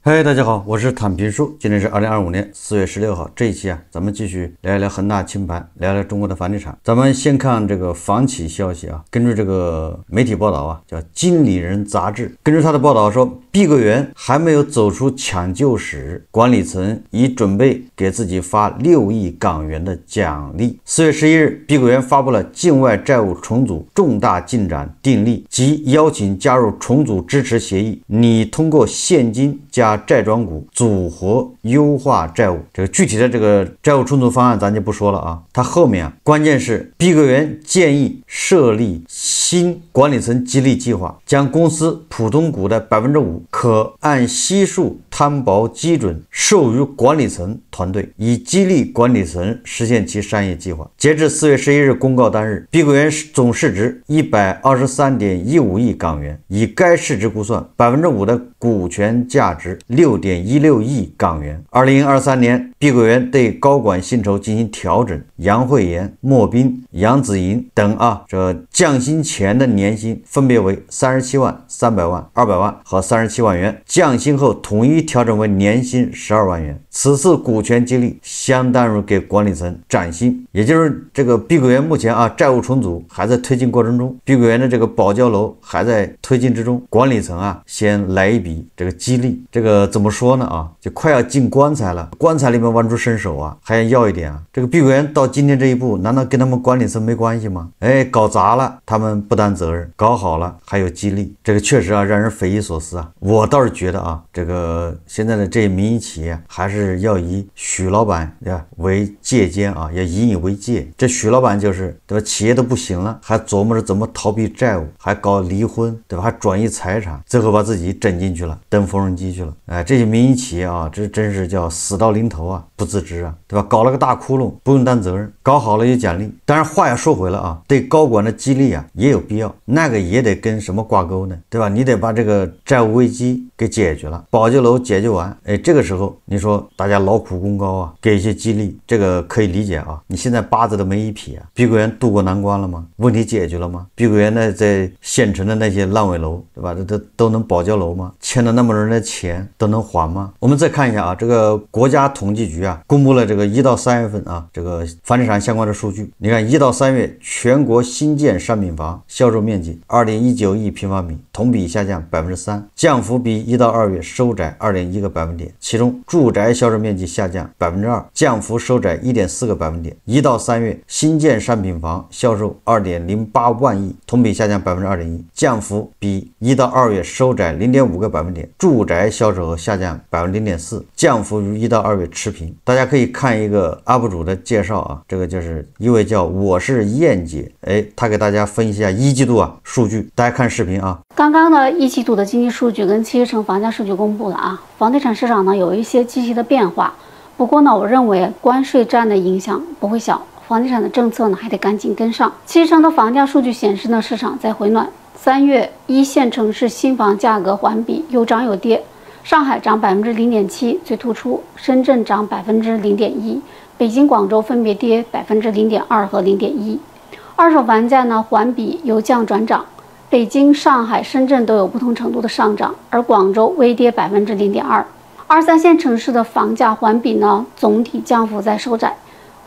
嗨，大家好，我是坦平叔。今天是2025年4月16号，这一期咱们继续聊一聊恒大清盘，聊聊中国的房地产。咱们先看这个房企消息根据这个媒体报道叫《经理人》杂志，根据他的报道说，碧桂园还没有走出抢救史，管理层已准备给自己发6亿港元的奖励。4月11日，碧桂园发布了境外债务重组重大进展订立及邀请加入重组支持协议，拟通过现金加债转股组合优化债务。这个具体的这个债务重组方案咱就不说了它后面关键是碧桂园建议设立新管理层激励计划，将公司普通股的 5% 可按悉数摊薄基准授予管理层团队，以激励管理层实现其商业计划。截至4月11日公告当日，碧桂园总市值 123.15 亿港元，以该市值估算 5% 的股权价值 6.16 亿港元。2023年，碧桂园对高管薪酬进行调整，杨惠妍、莫斌、杨子莹等这降薪前的年薪分别为37万、300万、200万和37万元，降薪后统一调整为年薪12万元。此次股权激励相当于给管理层涨薪，也就是这个碧桂园目前债务重组还在推进过程中，碧桂园的这个保交楼还在推进之中，管理层先来一笔这个激励。这个怎么说呢就快要进棺材了，棺材里面挖出伸手还要一点这个碧桂园到今天这一步，难道跟他们管理层没关系吗？搞砸了他们不担责任，搞好了还有激励，这个确实让人匪夷所思我倒是觉得这个现在的这些民营企业还是要以许老板为借鉴要引以为戒。这许老板就是对吧，企业都不行了，还琢磨着怎么逃避债务，还搞离婚对吧，还转移财产，最后把自己整进去了，蹬缝纫机去了。这些民营企业这真是叫死到临头不自知对吧，搞了个大窟窿，不用担责任，搞好了有奖励。当然话也说回了对高管的激励也有必要，那个也得跟什么挂钩呢？对吧？你得把这个债务危机给解决了，保交楼解决完，这个时候你说大家劳苦功高给一些激励，这个可以理解你现在八字都没一撇碧桂园渡过难关了吗？问题解决了吗？碧桂园呢在县城的那些烂尾楼对吧，都能保交楼吗？欠了那么多人的钱都能还吗？我们再看一下这个国家统计局公布了这个1到3月份这个房地产相关的数据。你看1到3月全国新建商品房销售面积 2.19 亿平方米，同比下降 3%， 降幅比1到2月收窄 2.1个百分点。其中住宅销售面积下降 2%， 降幅收窄 1.4个百分点。1到3月新建商品房销售 2.08 万亿，同比下降 2.1%， 降幅比1到2月收窄 0.5个百分点。住宅销售额下降 0.4%， 降幅与1到2月持平。大家可以看一个 UP 主的介绍这个就是一位叫我是燕姐，他给大家分析一下1季度数据，大家看视频刚刚呢1季度的经济数据跟7月城房价数据公布了房地产市场呢有一些积极的变化，不过呢我认为关税战的影响不会小，房地产的政策呢还得赶紧跟上。7月城的房价数据显示呢市场在回暖，3月一线城市新房价格环比有涨有跌，上海涨 0.7% 最突出，深圳涨 0.1%， 北京广州分别跌 0.2% 和 0.1%。 二手房价呢环比由降转涨，北京、上海、深圳都有不同程度的上涨，而广州微跌 0.2%。 2、3线城市的房价环比呢总体降幅在收窄，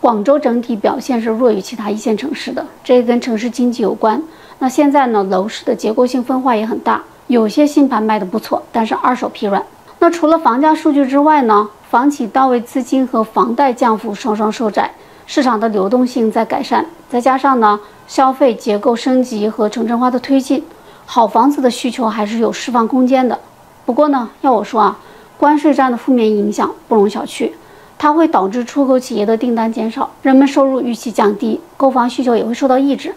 广州整体表现是弱于其他1线城市的，这跟城市经济有关。那现在呢楼市的结构性分化也很大，有些新盘卖得不错，但是二手疲软。那除了房价数据之外呢，房企到位资金和房贷降幅双双收窄，市场的流动性在改善，再加上呢消费结构升级和城镇化的推进，好房子的需求还是有释放空间的。不过呢要我说关税战的负面影响不容小觑，它会导致出口企业的订单减少，人们收入预期降低，购房需求也会受到抑制。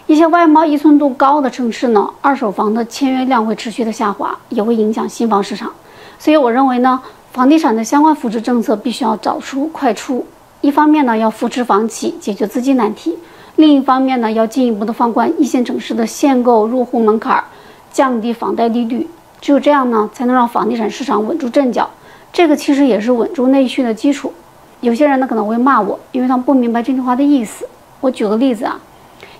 一些外贸依存度高的城市呢，二手房的签约量会持续的下滑，也会影响新房市场。所以我认为呢，房地产的相关扶持政策必须要早出快出。一方面呢，要扶持房企解决资金难题；另一方面呢，要进一步的放宽1线城市的限购入户门槛，降低房贷利率。只有这样呢，才能让房地产市场稳住阵脚。这个其实也是稳住内需的基础。有些人呢可能会骂我，因为他们不明白这句话的意思。我举个例子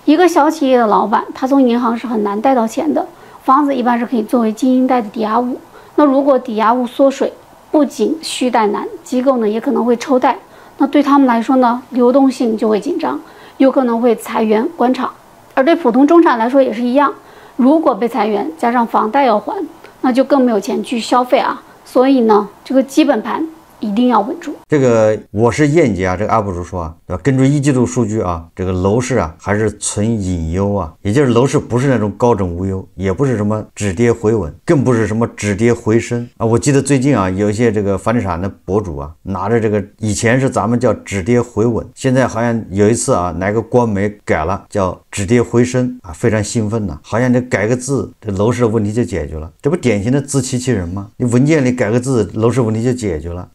一个小企业的老板，他从银行是很难贷到钱的，房子一般是可以作为经营贷的抵押物。那如果抵押物缩水，不仅续贷难，机构呢也可能会抽贷，那对他们来说呢，流动性就会紧张，有可能会裁员关厂。而对普通中产来说也是一样，如果被裁员，加上房贷要还，那就更没有钱去消费啊。所以呢，这个基本盘一定要稳住。这个我是燕姐啊，这个 UP 主说啊，对吧？根据一季度数据啊，这个楼市啊还是存隐忧啊，也就是楼市不是那种高枕无忧，也不是什么止跌回稳，更不是什么止跌回升啊。我记得最近啊，有一些这个房地产的博主啊，拿着这个以前是咱们叫止跌回稳，现在好像有一次啊，哪个官媒改了叫止跌回升啊，非常兴奋呐，好像这改个字，这楼市的问题就解决了，这不典型的自欺欺人吗？你文件里改个字，楼市问题就解决了，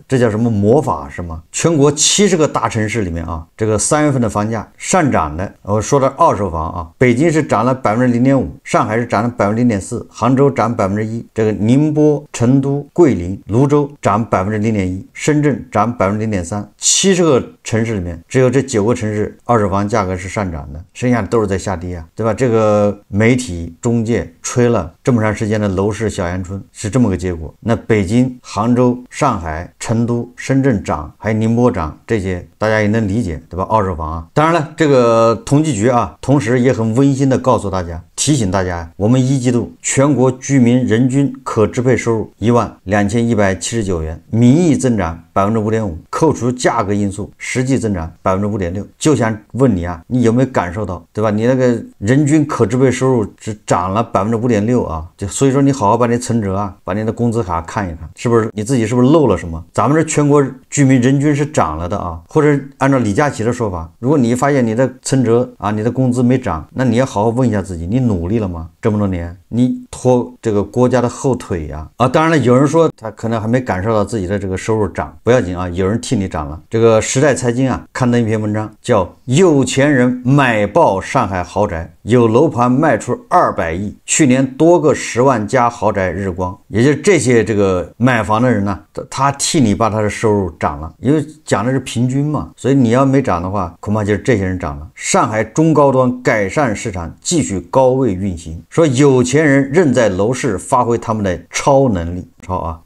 这叫什么魔法是吗？全国70个大城市里面啊，这个3月份的房价上涨的，我说的二手房啊，北京是涨了 0.5%， 上海是涨了 0.4%， 杭州涨 1%， 这个宁波、成都、桂林、泸州涨 0.1%， 深圳涨 0.3%， 70个城市里面只有这9个城市二手房价格是上涨的，剩下的都是在下跌啊，对吧？这个媒体中介吹了这么长时间的楼市小阳春是这么个结果。那北京、杭州、上海、成都、深圳涨，还有宁波涨，这些大家也能理解，对吧？二手房啊，当然了，这个统计局啊，同时也很温馨的告诉大家，提醒大家，我们一季度全国居民人均可支配收入12179元，名义增长 5.5%， 扣除价格因素，实际增长 5.6%。就想问你啊，你有没有感受到，对吧？你那个人均可支配收入只涨了 5.6% 啊，所以说你好好把你存折啊，把你的工资卡看一看，是不是你自己是不是漏了什么？咱们这全国居民人均是涨了的啊，或者按照李佳琦的说法，如果你发现你的存折啊，你的工资没涨，那你要好好问一下自己，你努力了吗？这么多年你拖这个国家的后腿呀！当然了，有人说他可能还没感受到自己的这个收入涨，不要紧啊，有人替你涨了。这个时代财经啊刊登一篇文章，叫有钱人买爆上海豪宅，有楼盘卖出200亿，去年多个10万家豪宅日光。也就是这些这个买房的人呢，他替你把他的收入涨了，因为讲的是平均嘛，所以你要没涨的话，恐怕就是这些人涨了。上海中高端改善市场继续高位运行，说有钱人仍在楼市发挥他们的超能力。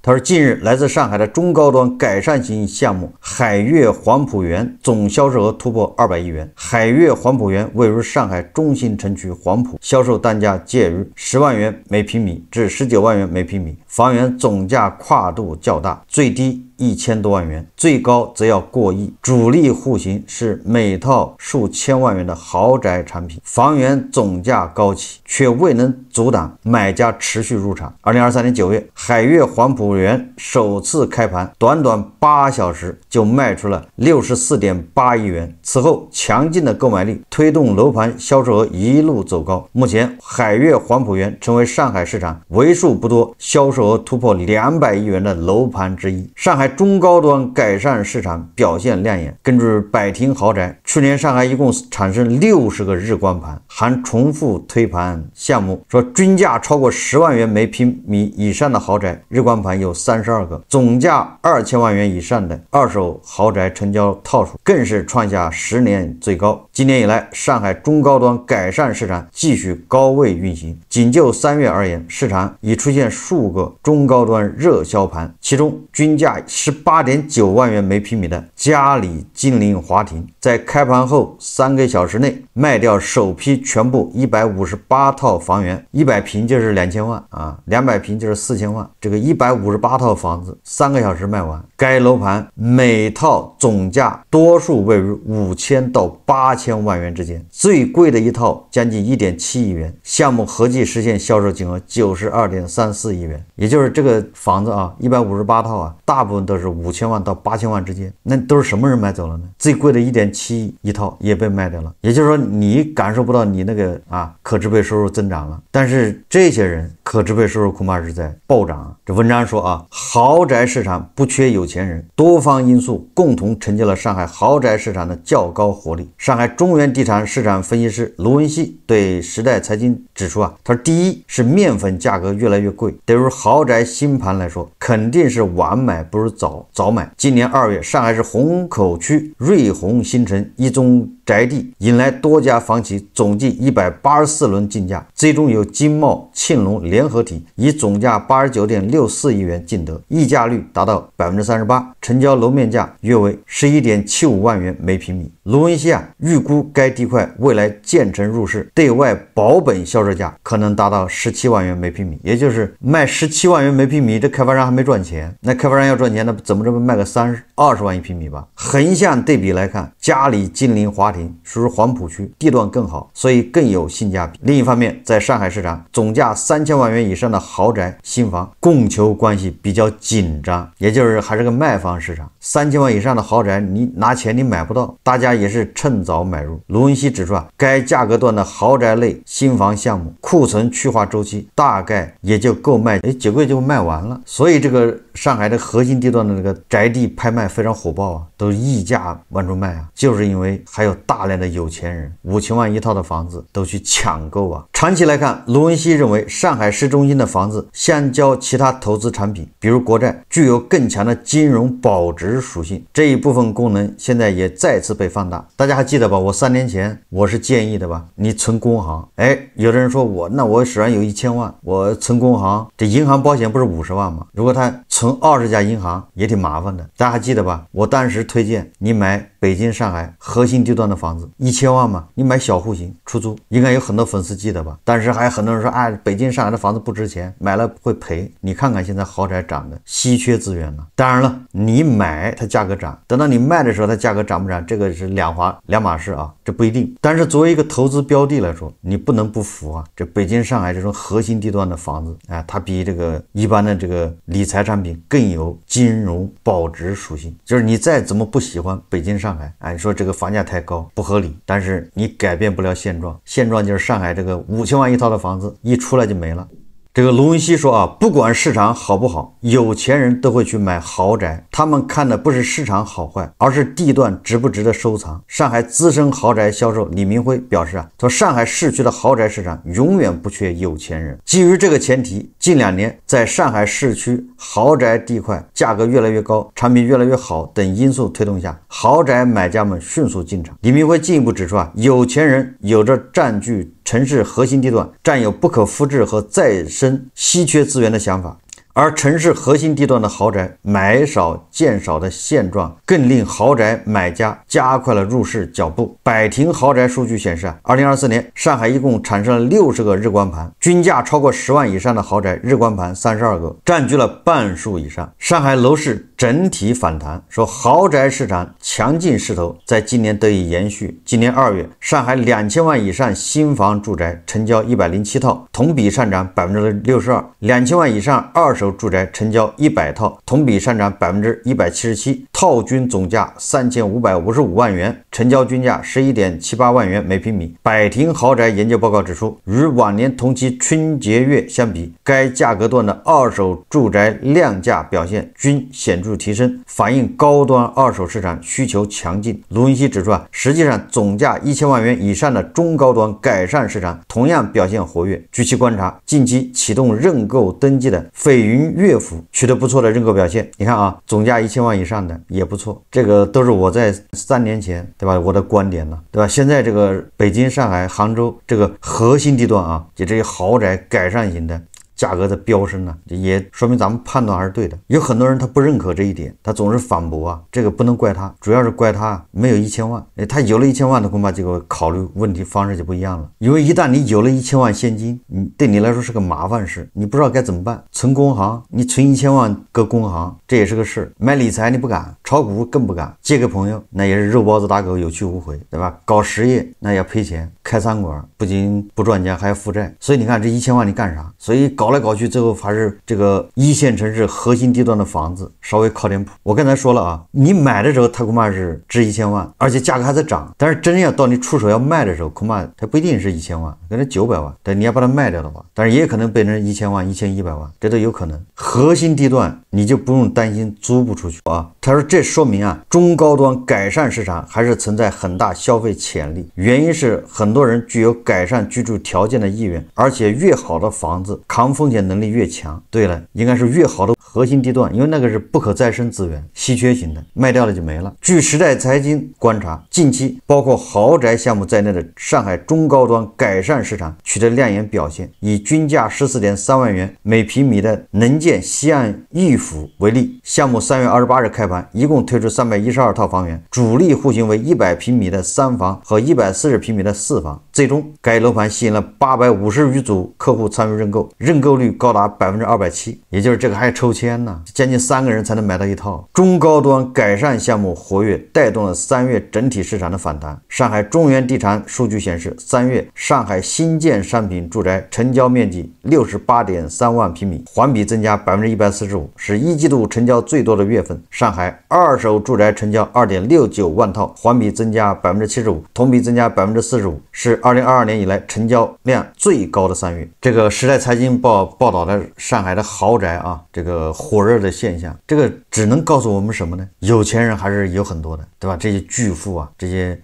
他说近日来自上海的中高端改善型项目海悦黄浦园总销售额突破200亿元。海悦黄浦园位于上海中心城区黄浦，销售单价介于10万元每平米至19万元每平米，房源总价跨度较大，最低1000多万元，最高则要过亿。主力户型是每套数千万元的豪宅产品，房源总价高企，却未能阻挡买家持续入场。2023年9月，海悦黄浦园首次开盘，短短8小时就卖出了64.8亿元。此后，强劲的购买力推动楼盘销售额一路走高。目前，海悦黄浦园成为上海市场为数不多销售额突破200亿元的楼盘之一。上海中高端改善市场表现亮眼。根据百庭豪宅，去年上海一共产生60个日光盘，含重复推盘项目，说均价超过10万元每平米以上的豪宅日光盘有32个，总价2000万元以上的二手豪宅成交套数更是创下10年最高。今年以来，上海中高端改善市场继续高位运行。仅就3月而言，市场已出现数个中高端热销盘，其中均价18.9万元每平米的嘉里金陵华庭，在开盘后3个小时内卖掉首批全部158套房源，100平就是2000万啊，200平就是4000万，这个158套房子3个小时卖完。该楼盘每套总价多数位于5000到8000万元之间，最贵的一套将近1.7亿元，项目合计实现销售金额92.34亿元。也就是这个房子啊，158套啊，大部分都是5000万到8000万之间，那都是什么人买走了呢？最贵的1.7亿一套也被卖掉了。也就是说，你感受不到你那个可支配收入增长了，但是这些人可支配收入恐怕是在暴涨。这文章说豪宅市场不缺有钱人，多方因素共同成就了上海豪宅市场的较高活力。上海中原地产市场分析师卢文熙对时代财经指出他说第一是面粉价格越来越贵，对于豪宅新盘来说肯定是晚买不如早买。今年2月，上海市虹口区瑞虹新城一中宅地，引来多家房企总计184轮竞价，最终由金茂、庆隆联合体以总价89.64亿元竞得，溢价率达到38%，成交楼面价约为11.75万元每平米。卢文熙预估该地块未来建成入市，对外保本销售价可能达到17万元每平米，也就是卖17万元每平米，这开发商还没赚钱。那开发商要赚钱，那怎么着卖个20万一平米吧？横向对比来看，嘉里近邻华庭，属于黄浦区，地段更好，所以更有性价比。另一方面，在上海市场，总价3000万元以上的豪宅新房供求关系比较紧张，也就是还是个卖方市场。3000万以上的豪宅，你拿钱你买不到，大家也是趁早买入。卢文熙指出该价格段的豪宅类新房项目库存去化周期大概也就够卖几个月就卖完了，所以这个上海的核心地段的这个宅地拍卖非常火爆啊，都溢价往出卖啊，就是因为还有大量的有钱人5000万一套的房子都去抢购啊。长期来看，卢文熙认为上海市中心的房子相较其他投资产品，比如国债，具有更强的金融保值属性，这一部分功能现在也再次被放大。大家还记得吧？我3年前我是建议的吧，你存工行。有的人说我手上有1000万，我存工行，这银行保险不是50万吗？如果他存20家银行也挺麻烦的。大家还记得吧？我当时推荐你买北京、上海核心地段的房子，1000万嘛，你买小户型出租，应该有很多粉丝记得吧？但是还有很多人说，北京、上海的房子不值钱，买了会赔。你看看现在豪宅涨的稀缺资源了。当然了，你买它价格涨，等到你卖的时候它价格涨不涨，这个是两码事啊，这不一定。但是作为一个投资标的来说，你不能不服啊。这北京、上海这种核心地段的房子，它比这个一般的这个理财产品更有金融保值属性。就是你再怎么不喜欢北京、上海，你说这个房价太高不合理，但是你改变不了现状。现状就是上海这个5000万一套的房子一出来就没了。这个卢文熙说不管市场好不好，有钱人都会去买豪宅，他们看的不是市场好坏，而是地段值不值得收藏。上海资深豪宅销售李明辉表示说上海市区的豪宅市场永远不缺有钱人。基于这个前提，近2年在上海市区豪宅地块价格越来越高，产品越来越好等因素推动下，豪宅买家们迅速进场。李明辉进一步指出有钱人有着占据城市核心地段，占有不可复制和再生稀缺资源的想法，而城市核心地段的豪宅买少见少的现状，更令豪宅买家加快了入市脚步。百庭豪宅数据显示2024年上海一共产生了60个日光盘，均价超过10万以上的豪宅日光盘32个，占据了半数以上。上海楼市整体反弹，说豪宅市场强劲势头在今年得以延续。今年2月，上海2000万以上新房住宅成交107套，同比上涨62%；2000万以上二手住宅成交100套，同比上涨177%，套均总价3555万元，成交均价11.78万元每平米。百庭豪宅研究报告指出，与往年同期春节月相比，该价格段的二手住宅量价表现均显著提升，反映高端二手市场需求强劲。卢文熙指出实际上总价1000万元以上的中高端改善市场同样表现活跃。据其观察，近期启动认购登记的斐云乐府取得不错的认购表现。你看总价1000万以上的也不错，这个都是我在3年前对吧我的观点了，对吧？现在这个北京、上海、杭州这个核心地段就这些豪宅改善型的价格的飙升也说明咱们判断还是对的。有很多人他不认可这一点，他总是反驳这个不能怪他，主要是怪他没有1000万。他有了1000万的恐怕这个考虑问题方式就不一样了。因为一旦你有了1000万现金，对你来说是个麻烦事，你不知道该怎么办。存工行，你存1000万搁工行，这也是个事。买理财你不敢，炒股更不敢，借给朋友那也是肉包子打狗，有去无回，对吧？搞实业那要赔钱，开餐馆不仅不赚钱还要负债，所以你看这1000万你干啥？所以搞来搞去，最后还是这个一线城市核心地段的房子稍微靠点谱。我刚才说了你买的时候它恐怕是值1000万，而且价格还在涨，但是真要到你出手要卖的时候，恐怕它不一定是1000万，可能900万。但你要把它卖掉的话，但是也可能变成1000万、1100万，这都有可能。核心地段你就不用担心租不出去他说这说明啊，中高端改善市场还是存在很大消费潜力，原因是很多人具有改善居住条件的意愿，而且越好的房子抗风险能力越强。对了，应该是越好的核心地段，因为那个是不可再生资源，稀缺型的，卖掉了就没了。据时代财经观察，近期包括豪宅项目在内的上海中高端改善市场取得亮眼表现。以均价14.3万元每平米的能建西岸逸府为例，项目3月28日开盘，一共推出312套房源，主力户型为100平米的3房和140平米的4房。最终该楼盘吸引了850余组客户参与认购，认购率高达270%，也就是这个还抽签呢，将近3个人才能买到一套。中高端改善项目活跃，带动了3月整体市场的反弹。上海中原地产数据显示，3月上海新建商品住宅成交面积68.3万平米，环比增加145%，是一季度成交最多的月份。上海二手住宅成交2.69万套，环比增加75%，同比增加45%，是2022年以来成交量最高的3月。这个时代财经报道的上海的豪宅啊，这个火热的现象，这个只能告诉我们什么呢？有钱人还是有很多的，对吧？这些巨富啊，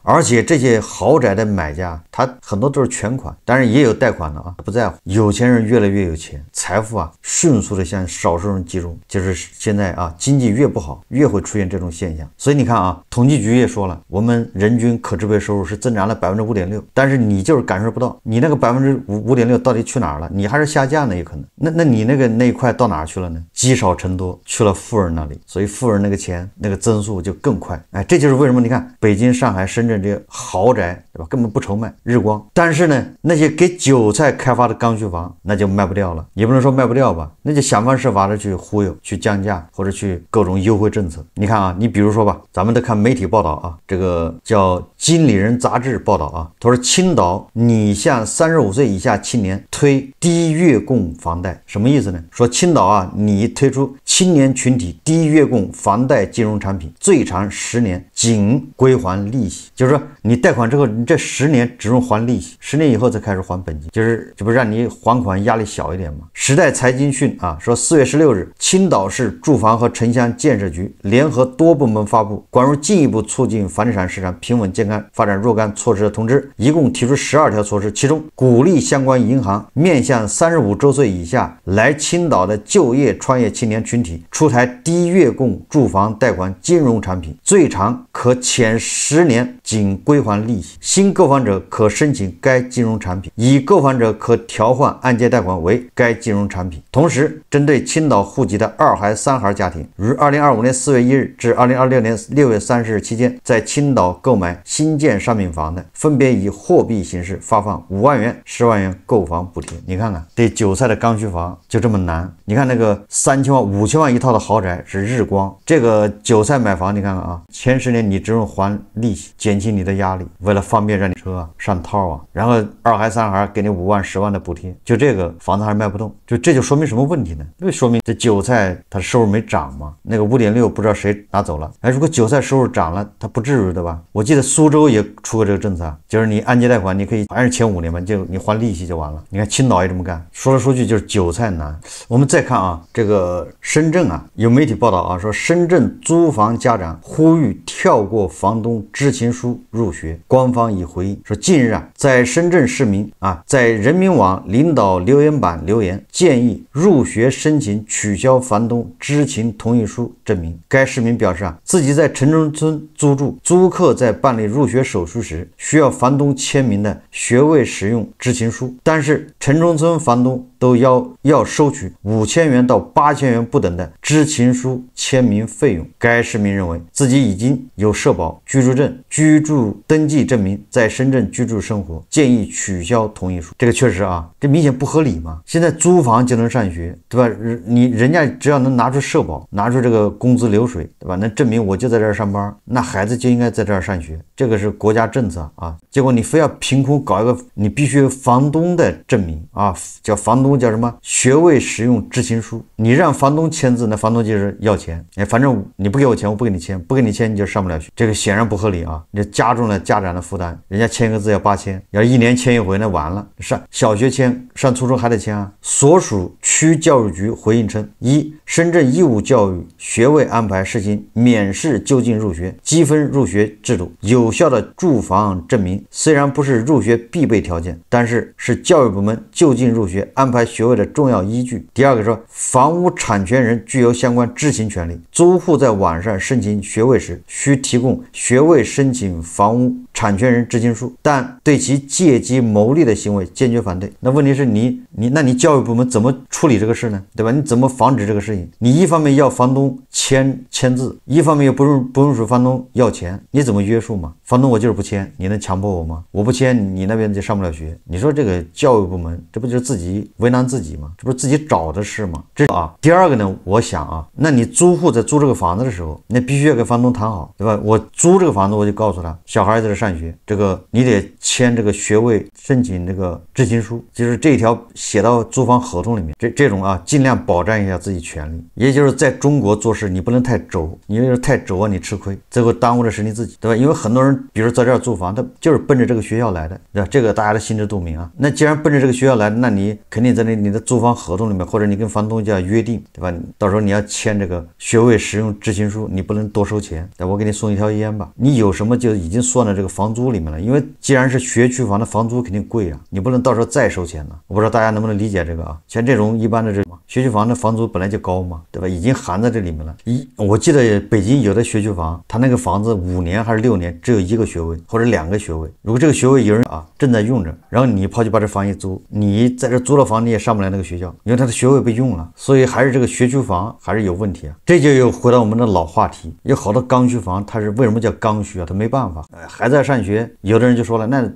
而且这些豪宅的买家，他很多都是全款，当然也有贷款的啊，不在乎。有钱人越来越有钱，财富啊迅速的向少数人集中，就是现在啊，经济越不好，越会出现这种现象。所以你看啊，统计局也说了，我们人均可支配收入是增长了5.6%，但是你就是感受不到，你那个5.6%到底去哪儿了？你还是下降的也可能。那你那一块到哪儿去了呢？积少成多，去了富人那里，所以富人那个钱那个增速就更快。哎，这就是为什么你看北京、上海、深圳这些豪宅，对吧？根本不愁卖，日光。但是呢，那些给韭菜开发的刚需房，那就卖不掉了，也不能说卖不掉吧，那就想方设法的去忽悠，去降价或者去各种优惠政策。你看啊，你比如说吧，咱们都看媒体报道啊，这个叫《经理人》杂志报道啊，他说青岛拟向35岁以下青年推低月供房贷，什么意思呢？说青岛啊，拟推出青年群体低月供房贷金融产品，最长10年，仅归还利息，就是说你贷款之后，你这10年只用还利息，10年以后再开始还本金，这不让你还款压力小一点吗？时代财经讯啊说，4月16日，青岛市住房和城乡建设局联合多部门发布关于进一步促进房地产市场平稳健康发展若干措施的通知，一共提出12条措施，其中鼓励相关银行面向35周岁以下来青岛的就业创业青年群体出台低月供住房贷款金融产品，最长可前10年仅归还利息，新购房者可申请该金融产品，已购房者可调换按揭贷款为该金融产品。同时，针对青岛户籍的2孩、3孩家庭，于2025年4月1日至2026年6月30日期间，在青岛购买新建商品房的，分别以货币形式发放5万元、10万元购房补贴。你看看，对韭菜的刚需房就这么难。你看那个3000万、5000万一套的豪宅是日光，这个韭菜买房，你看看啊，前10年你只用还利息，减轻你的压力，为了方便让你车上套啊，然后2孩、3孩给你5万、10万的补贴，就这个房子还是卖不动，这就说明什么问题呢？这说明这韭菜它的收入没涨嘛，那个5.6不知道谁拿走了。哎，如果韭菜收入涨了，它不至于的吧？我记得苏州也出过这个政策，就是你按揭贷款你可以还是前5年吧，就你还利息就完了。你看青岛也这么干。说来说去就是韭菜难。我们再看啊，这个深圳啊，有媒体报道啊说，深圳租房家长呼吁跳过房东知情书入学，官方已回应说，近日啊，在深圳市民啊在人民网领导留言板留言，建议入学申请取消房东知情同意书证明。该市民表示啊，自己在城中村租住，租客在办理入学手续时需要房东签名的学位使用知情书，但是城中村房东都要收取5000元到8000元不等的知情书签名费用。该市民认为自己已经有社保、居住证、居住登记证明，在深圳居住生活，建议取消同意书。这个确实啊，这明显不合理嘛。现在租房就能上学，对吧？人家只要能拿出社保，拿出这个工资流水，对吧？能证明我就在这儿上班，那孩子就应该在这儿上学，这个是国家政策啊。结果你非要凭空搞一个你必须有房东的证明啊，叫房东读叫什么学位使用知情书，你让房东签字，那房东就是要钱，反正你不给我钱，我不给你签，不给你签你就上不了学，这个显然不合理啊！你加重了家长的负担，人家签个字要8000，要1年签一回，那完了，上小学签，上初中还得签啊。所属区教育局回应称：1. 深圳义务教育学位安排实行免试就近入学、积分入学制度，有效的住房证明虽然不是入学必备条件，但是是教育部门就近入学安排学位的重要依据。第二个说，房屋产权人具有相关知情权利，租户在网上申请学位时，需提供学位申请房屋产权人知情书，但对其借机牟利的行为坚决反对。那问题是那你教育部门怎么处理这个事呢？对吧？你怎么防止这个事情？你一方面要房东签字，一方面又不允许房东要钱，你怎么约束嘛？房东我就是不签，你能强迫我吗？我不签，你那边就上不了学。你说这个教育部门，这不就是自己为难自己吗？这不是自己找的事吗？这啊。第二个呢，我想啊，那你租户在租这个房子的时候，那必须要跟房东谈好，对吧？我租这个房子，我就告诉他，小孩在这上学，这个你得签这个学位申请这个知情书，就是这一条写到租房合同里面。这种啊，尽量保障一下自己权利。也就是在中国做事，你不能太轴，你要是太轴啊，你吃亏，最后耽误的是你自己，对吧？因为很多人，比如在这儿租房，他就是奔着这个学校来的，对吧？这个大家都心知肚明啊。那既然奔着这个学校来，那你肯定在你的租房合同里面，或者你跟房东就要约定，对吧？到时候你要签这个学位使用知情书，你不能多收钱，我给你送一条烟吧。你有什么就已经算到这个房租里面了，因为既然是学区房的房租肯定贵啊，你不能到时候再收钱了。我不知道大家能不能理解这个啊？像这种一般的这种学区房的房租本来就高嘛，对吧？已经含在这里面了。我记得北京有的学区房，他那个房子5年还是6年只有1个学位或者2个学位，如果这个学位有人啊正在用着，然后你跑去把这房一租，你在这租了房你也上不了那个学校，因为他的学位被用了。所以还是这个学区房还是有问题啊。这就又回到我们的老话题，有好多刚需房，它是为什么叫刚需啊？他没办法，还在上学，有的人就说了，那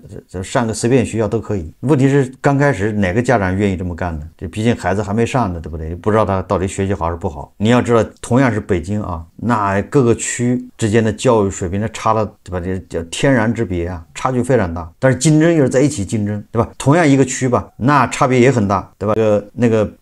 上个随便学校都可以。问题是刚开始哪个家长愿意这么干呢？这毕竟孩子还没上呢，对不对？不知道他到底学习好还是不好。你要知道，同样是北京啊，那各个区之间的教育水平的差了，对吧？这叫天壤之别啊，差距非常大。但是竞争又是在一起竞争，对吧？同样一个区吧，那差别也很大，对吧？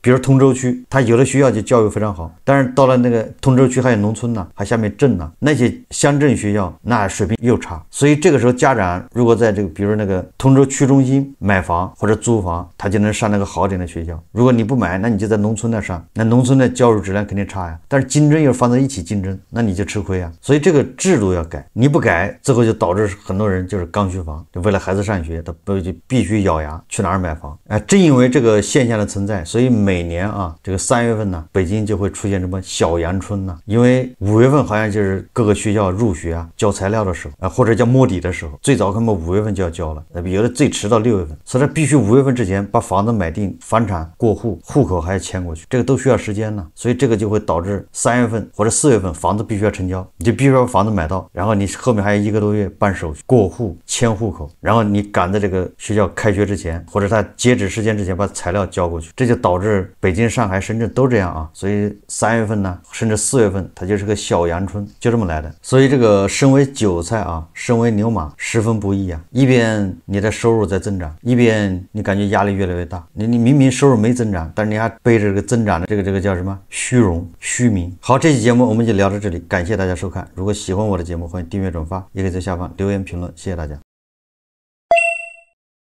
比如通州区，它有的学校就教育非常好，但是到了那个通州区还有农村呢，还下面镇呢，那些乡镇学校那水平又差。所以这个时候家长如果在这个比如那个通州区中心买房或者租房，他就能上那个好点的学校。如果你不买，那你就在农村那上，那农村的教育质量肯定差呀。但是竞争又放在一起竞争，那你就吃亏啊。所以这个制度要改，你不改，最后就导致很多人就是刚需房，就为了孩子上学，他就必须咬牙去哪儿买房。正因为这个现象的存在，所以每年啊，这个3月份呢，北京就会出现什么小阳春呢？因为5月份好像就是各个学校入学啊，交材料的时候或者叫摸底的时候，最早可能5月份就要交了，有的最迟到6月份，所以必须5月份之前把房子买定，房产过户，户口还要迁过去，这个都需要时间呢。所以这个就会导致3月份或者4月份房子必须要成交，你就必须要把房子买到，然后你后面还有1个多月办手续、过户、迁户口，然后你赶在这个学校开学之前或者它截止时间之前把材料交过去，这就导致北京、上海、深圳都这样啊。所以3月份呢，甚至4月份它就是个小阳春，就这么来的。所以这个身为韭菜啊，身为牛马十分不易啊。一边你的收入在增长，一边你感觉压力越来越大。你明明收入没增长，但是你还背着这个增长的这个叫什么虚荣虚名。好，这期节目我们就聊到这里，感谢大家收看。如果喜欢我的节目，欢迎订阅转发，也可以在下方留言评论，谢谢大家。